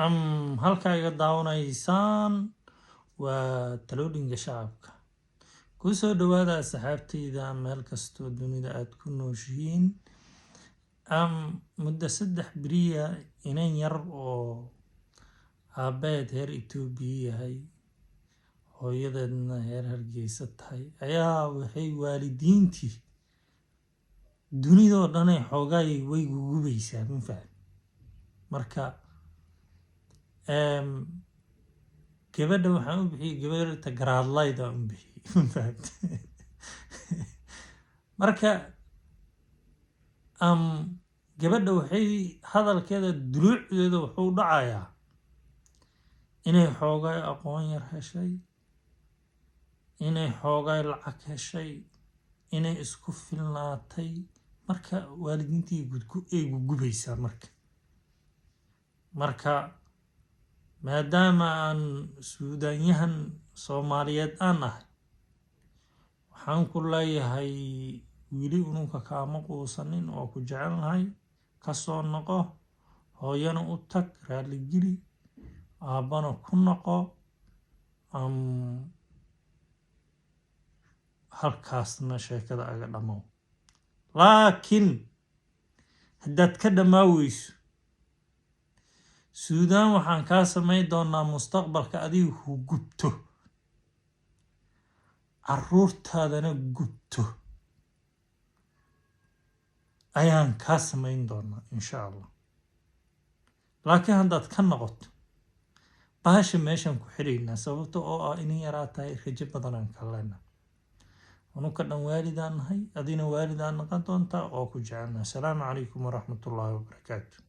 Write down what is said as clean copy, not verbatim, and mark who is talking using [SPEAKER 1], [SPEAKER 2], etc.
[SPEAKER 1] halkaa iga daawanaysaan waa talooyinka shacabka. Ku soo dhawaada asxaabtayda meel kastoo dunida aad ku nooshihiin. Muddo 3 beriya inan yar oo aabeed heer Itoobiya yahay, hooyadeedna heer Hargeysa tahay, ayaa waxay waalidiintii dunidoo dhan ay xoogay way gugubaysaa ma fahmi. Marka gabadha waxaan u bixiyay gabadha garaadlayda u bixiyay ma fahmi. Marka gabadha waxay hadalkeeda duluucdeeda wuxuu dhacayaa inay xoogay aqoon yar heshay, inay xoogay lacag heshay, inay isku filnaatay. Marka waalidiintii ay gugubaysaa marka maadaama aan Suudaanyahan Soomaaliyeed aan ahay, waxaan ku leeyahay wili ununka kaama quusanin oo ku jecelnahay, ka soo noqo, hooyana u tag, raali geli, aabbana ku noqo. Halkaasna sheekada aga dhammow. Laakiin haddaad ka dhammaaweyso, Suudaan waxaan kaa samayn doonaa mustaqbalka adiga ku gubto, carruurtaadana gubto ayaan kaa samayn doonaa insha Allah. Laakiin haddaad ka noqoto, bahasha meeshan ku xidhaynaa, sababta oo ah inay yaraatahay rajo badan aan ka leenahay. Unuka dhan waalidaan nahay, adina waalidaan noqon doontaa oo ku jecelnahay. Asalaamu calaykum waraxmatullaahi wabarakaatuh.